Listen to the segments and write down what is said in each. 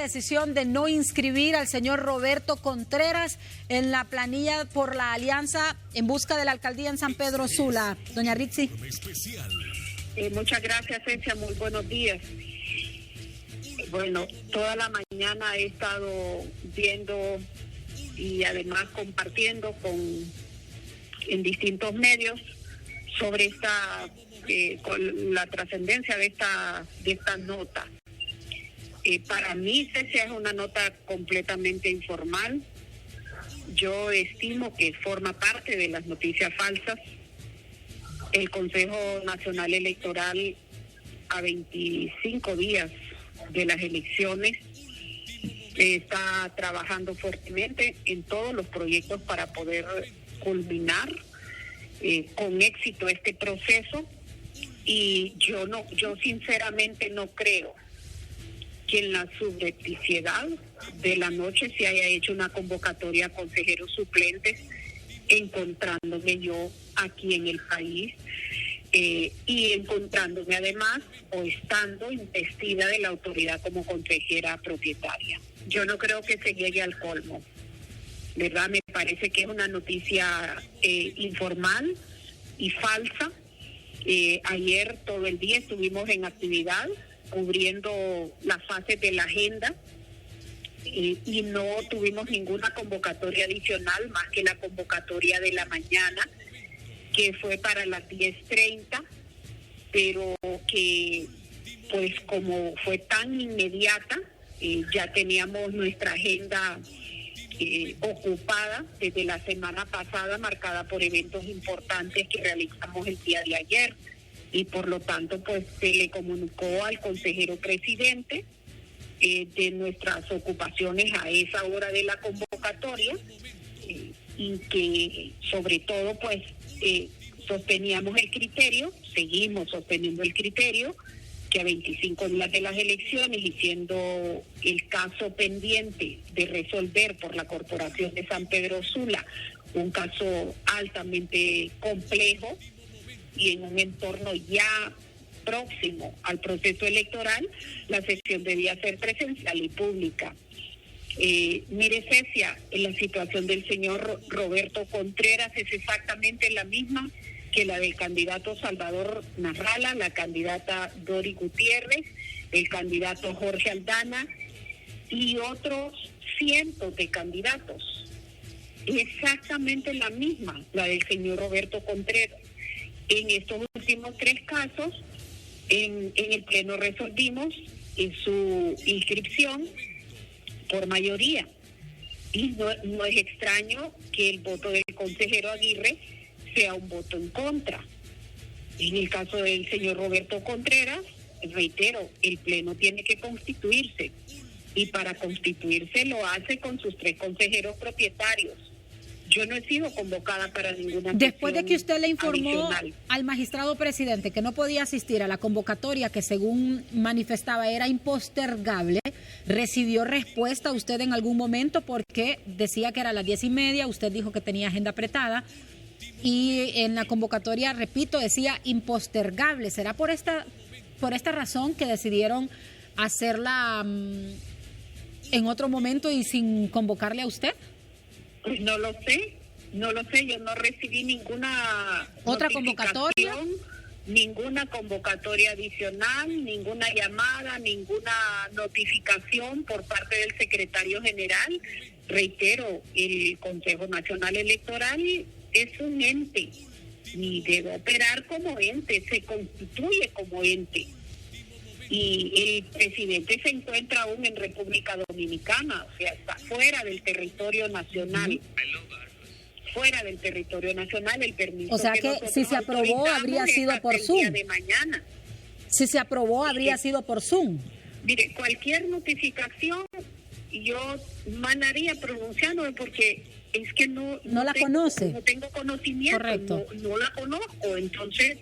decisión de no inscribir al señor Roberto Contreras en la planilla por la alianza en busca de la alcaldía en San Pedro Sula. Doña Ritzy. Muchas gracias, Cecia. Muy buenos días. Bueno, toda la mañana he estado viendo y además compartiendo en distintos medios sobre con la trascendencia de esta nota. Para mí, Cecia, es una nota completamente informal. Yo estimo que forma parte de las noticias falsas. El Consejo Nacional Electoral, a 25 días de las elecciones, está trabajando fuertemente en todos los proyectos para poder culminar con éxito este proceso. Y yo sinceramente no creo que en la subrepticiedad de la noche se haya hecho una convocatoria a consejeros suplentes, encontrándome yo aquí en el país y encontrándome además o estando investida de la autoridad como consejera propietaria. Yo no creo que se llegue al colmo, ¿verdad? Me parece que es una noticia informal y falsa. Ayer todo el día estuvimos en actividad cubriendo las fases de la agenda y no tuvimos ninguna convocatoria adicional más que la convocatoria de la mañana, que fue para las 10:30, pero que pues como fue tan inmediata, ya teníamos nuestra agenda ocupada desde la semana pasada, marcada por eventos importantes que realizamos el día de ayer, y por lo tanto pues se le comunicó al consejero presidente de nuestras ocupaciones a esa hora de la convocatoria, y que sobre todo pues sosteníamos el criterio, seguimos sosteniendo el criterio, que a 25 días de las elecciones y siendo el caso pendiente de resolver por la Corporación de San Pedro Sula, un caso altamente complejo y en un entorno ya próximo al proceso electoral, la sesión debía ser presencial y pública. Mire, Cecia, la situación del señor Roberto Contreras es exactamente la misma que la del candidato Salvador Narrala, la candidata Dori Gutiérrez, el candidato Jorge Aldana y otros cientos de candidatos. Exactamente la misma, la del señor Roberto Contreras. En estos últimos 3 casos, en el Pleno resolvimos su inscripción por mayoría. Y no es extraño que el voto del consejero Aguirre sea un voto en contra. En el caso del señor Roberto Contreras, reitero, el Pleno tiene que constituirse, y para constituirse lo hace con sus 3 consejeros propietarios. Yo no he sido convocada para ninguna sesión. Después de que usted le informó adicional al magistrado presidente que no podía asistir a la convocatoria, que según manifestaba era impostergable, ¿recibió respuesta usted en algún momento? Porque decía que era a las 10:30, usted dijo que tenía agenda apretada, y en la convocatoria, repito, decía impostergable. ¿Será por esta razón que decidieron hacerla en otro momento y sin convocarle a usted? Pues no lo sé, yo no recibí ninguna otra convocatoria, ninguna convocatoria adicional, ninguna llamada, ninguna notificación por parte del secretario general. Reitero, el Consejo Nacional Electoral es un ente y debe operar como ente, se constituye como ente. Y el presidente se encuentra aún en República Dominicana, o sea, está fuera del territorio nacional. Fuera del territorio nacional, el permiso. O sea que si se aprobó habría sido por Zoom. De mañana. Si se aprobó habría sido por Zoom. Mire, cualquier notificación yo mandaría pronunciándome, porque es que no la conoce. No tengo conocimiento. Correcto. No la conozco, entonces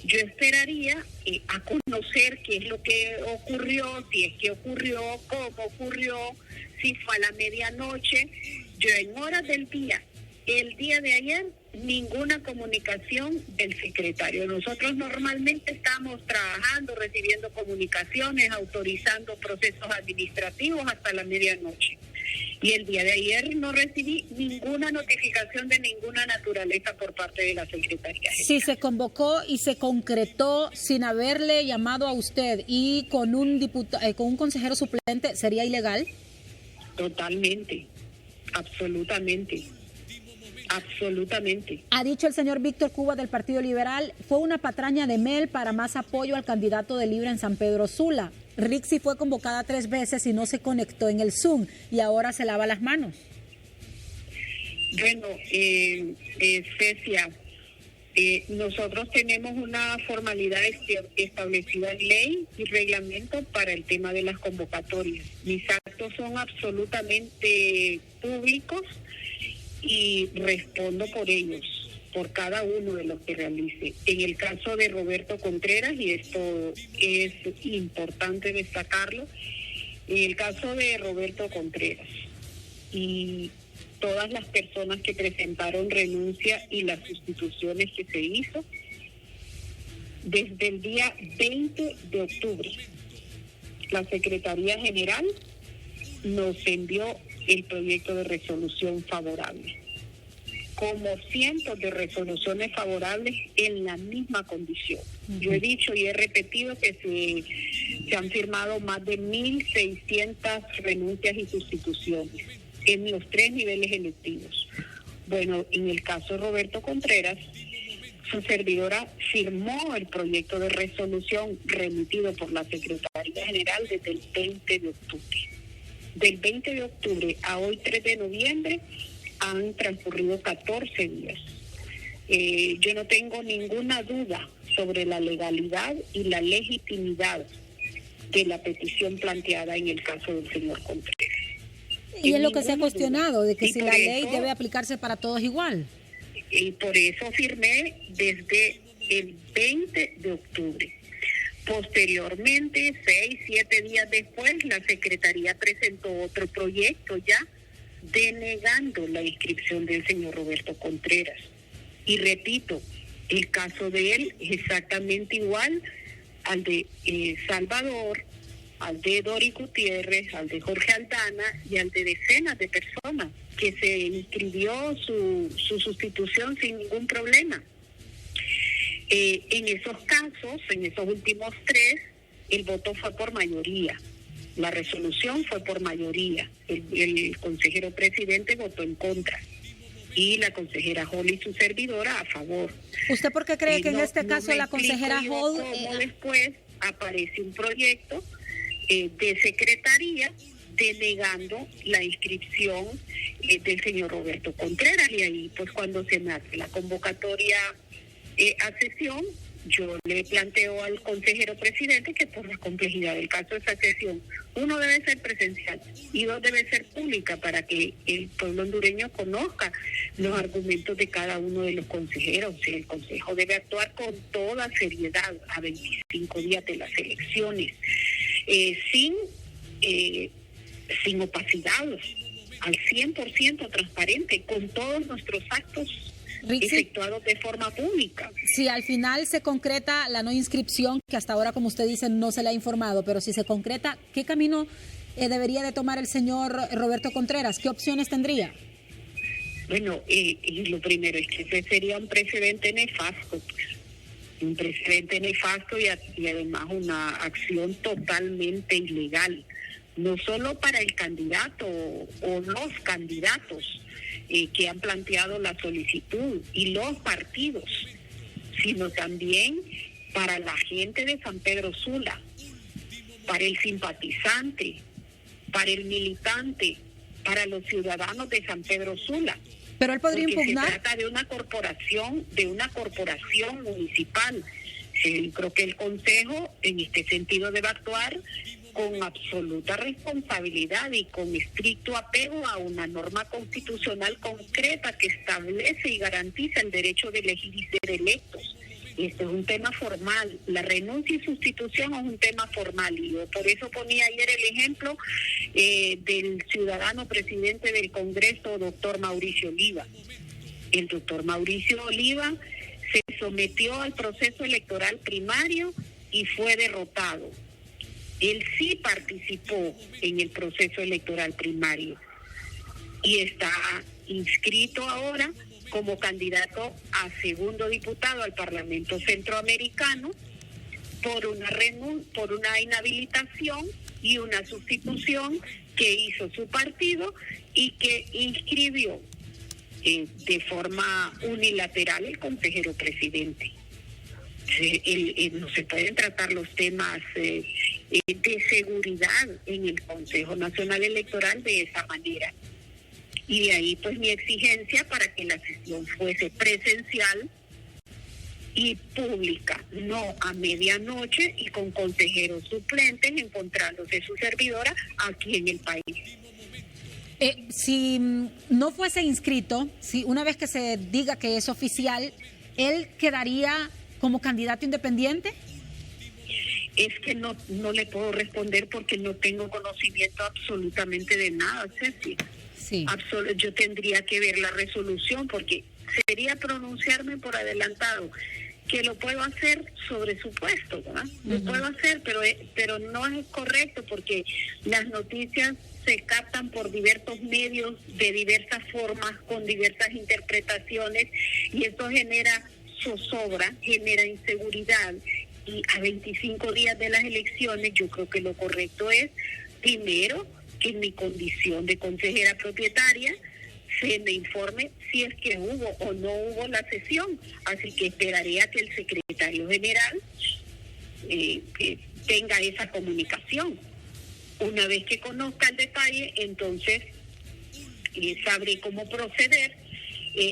yo esperaría a conocer qué es lo que ocurrió, si es que ocurrió, cómo ocurrió, si fue a la medianoche. Yo en horas del día, el día de ayer, ninguna comunicación del secretario. Nosotros normalmente estamos trabajando, recibiendo comunicaciones, autorizando procesos administrativos hasta la medianoche. Y el día de ayer no recibí ninguna notificación de ninguna naturaleza por parte de la Secretaría. Si se convocó y se concretó sin haberle llamado a usted y con un con un consejero suplente, ¿sería ilegal? Totalmente, absolutamente. Absolutamente. Ha dicho el señor Víctor Cuba del Partido Liberal, fue una patraña de Mel para más apoyo al candidato de Libre en San Pedro Sula. Rixi fue convocada 3 veces y no se conectó en el Zoom y ahora se lava las manos. Bueno, Cecia, nosotros tenemos una formalidad establecida en ley y reglamento para el tema de las convocatorias. Mis actos son absolutamente públicos y respondo por ellos, por cada uno de los que realice. En el caso de Roberto Contreras, y esto es importante destacarlo, en el caso de Roberto Contreras y todas las personas que presentaron renuncia y las sustituciones que se hizo, desde el día 20 de octubre, la Secretaría General nos envió el proyecto de resolución favorable, como cientos de resoluciones favorables en la misma condición. Yo he dicho y he repetido que se han firmado más de 1.600 renuncias y sustituciones en los 3 niveles electivos. Bueno, en el caso de Roberto Contreras, su servidora firmó el proyecto de resolución remitido por la Secretaría General desde el 20 de octubre. Del 20 de octubre a hoy 3 de noviembre han transcurrido 14 días. Yo no tengo ninguna duda sobre la legalidad y la legitimidad de la petición planteada en el caso del señor Contreras. Y es lo que se ha cuestionado, de que si la ley debe aplicarse para todos igual. Y por eso firmé desde el 20 de octubre. Posteriormente, 6, 7 días después, la Secretaría presentó otro proyecto ya denegando la inscripción del señor Roberto Contreras. Y repito, el caso de él es exactamente igual al de Salvador, al de Dori Gutiérrez, al de Jorge Aldana y al de decenas de personas que se inscribió su sustitución sin ningún problema. En esos casos, en esos últimos 3, el voto fue por mayoría. La resolución fue por mayoría. El consejero presidente votó en contra y la consejera Hall y su servidora a favor. ¿Usted por qué cree que en este caso la consejera Hall... Cómo después aparece un proyecto de secretaría denegando la inscripción del señor Roberto Contreras? Y ahí, pues, cuando se me hace la convocatoria a sesión, yo le planteo al consejero presidente que por la complejidad del caso de esa sesión, 1, debe ser presencial y 2, debe ser pública para que el pueblo hondureño conozca los argumentos de cada uno de los consejeros. El consejo debe actuar con toda seriedad a 25 días de las elecciones, sin opacidad, al 100% transparente, con todos nuestros actos efectuados de forma pública. Si al final se concreta la no inscripción, que hasta ahora, como usted dice, no se le ha informado, pero si se concreta, ¿qué camino debería de tomar el señor Roberto Contreras? ¿Qué opciones tendría? Bueno, y lo primero es que ese sería un precedente nefasto, pues. Un precedente nefasto y además una acción totalmente ilegal, no solo para el candidato o los candidatos que han planteado la solicitud y los partidos, sino también para la gente de San Pedro Sula, para el simpatizante, para el militante, para los ciudadanos de San Pedro Sula. Pero él podría impugnar. Se trata de una corporación municipal. Creo que el Consejo en este sentido debe actuar con absoluta responsabilidad y con estricto apego a una norma constitucional concreta que establece y garantiza el derecho de elegir y ser electos. Este es un tema formal. La renuncia y sustitución es un tema formal, y yo por eso ponía ayer el ejemplo del ciudadano presidente del Congreso, doctor Mauricio Oliva. El doctor Mauricio Oliva se sometió al proceso electoral primario y fue derrotado. Él sí participó en el proceso electoral primario y está inscrito ahora como candidato a segundo diputado al Parlamento Centroamericano por una inhabilitación y una sustitución que hizo su partido y que inscribió de forma unilateral el consejero presidente. No se pueden tratar los temas de seguridad en el Consejo Nacional Electoral de esa manera. Y de ahí pues mi exigencia para que la sesión fuese presencial y pública, no a medianoche y con consejeros suplentes encontrándose su servidora aquí en el país. Si no fuese inscrito, si una vez que se diga que es oficial, ¿él quedaría como candidato independiente? Es que no le puedo responder porque no tengo conocimiento absolutamente de nada, Ceci. Sí. Yo tendría que ver la resolución porque sería pronunciarme por adelantado, que lo puedo hacer sobre su puesto, ¿verdad? Lo puedo hacer, pero no es correcto porque las noticias se captan por diversos medios, de diversas formas, con diversas interpretaciones, y eso genera zozobra, genera inseguridad. Y a 25 días de las elecciones, yo creo que lo correcto es, primero, que en mi condición de consejera propietaria se me informe si es que hubo o no hubo la sesión. Así que esperaría que el secretario general que tenga esa comunicación. Una vez que conozca el detalle, entonces sabré cómo proceder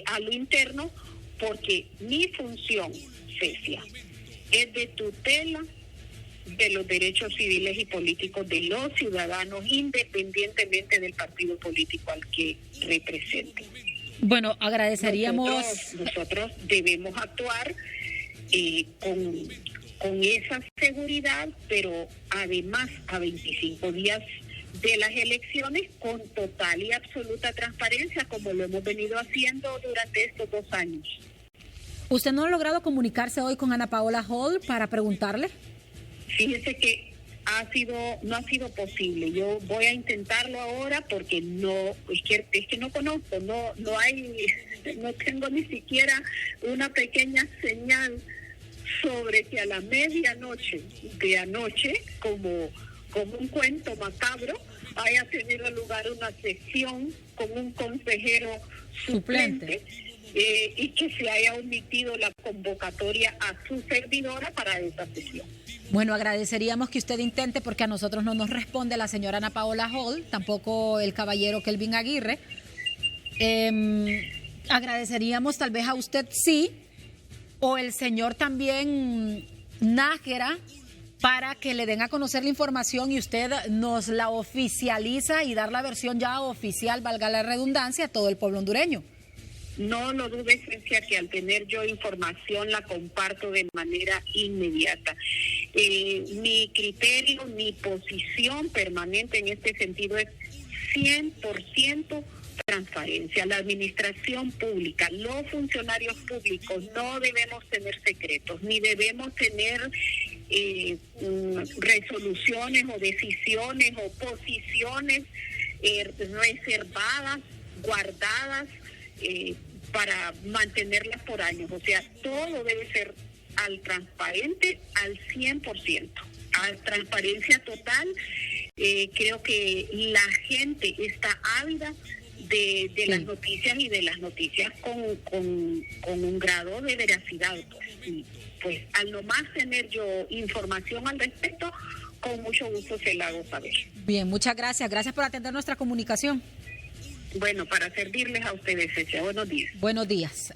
a lo interno, porque mi función, Cecia, es de tutela de los derechos civiles y políticos de los ciudadanos, independientemente del partido político al que representen. Bueno, agradeceríamos... Nosotros debemos actuar con esa seguridad, pero además a 25 días de las elecciones, con total y absoluta transparencia, como lo hemos venido haciendo durante estos 2 años. ¿Usted no ha logrado comunicarse hoy con Ana Paola Hall para preguntarle? Fíjese que no ha sido posible. Yo voy a intentarlo ahora porque es que no conozco, no tengo ni siquiera una pequeña señal sobre que a la medianoche de anoche, como un cuento macabro, haya tenido lugar una sesión con un consejero suplente. Y que se haya omitido la convocatoria a su servidora para esa sesión. Bueno, agradeceríamos que usted intente, porque a nosotros no nos responde la señora Ana Paola Hall, tampoco el caballero Kelvin Aguirre. Agradeceríamos tal vez a usted sí, o el señor también Nájera, para que le den a conocer la información y usted nos la oficializa y dar la versión ya oficial, valga la redundancia, a todo el pueblo hondureño. No lo dudes, Cecia, que al tener yo información la comparto de manera inmediata. Mi criterio, mi posición permanente en este sentido es 100% transparencia. La administración pública, los funcionarios públicos no debemos tener secretos, ni debemos tener resoluciones o decisiones o posiciones reservadas, guardadas, para mantenerlas por años. O sea, todo debe ser transparente al 100%, a transparencia total. Creo que la gente está ávida de las noticias y de las noticias con un grado de veracidad. Y pues al nomás tener yo información al respecto, con mucho gusto se la hago saber. Bien, muchas gracias. Gracias por atender nuestra comunicación. Bueno, para servirles a ustedes, Cecia. Buenos días. Buenos días.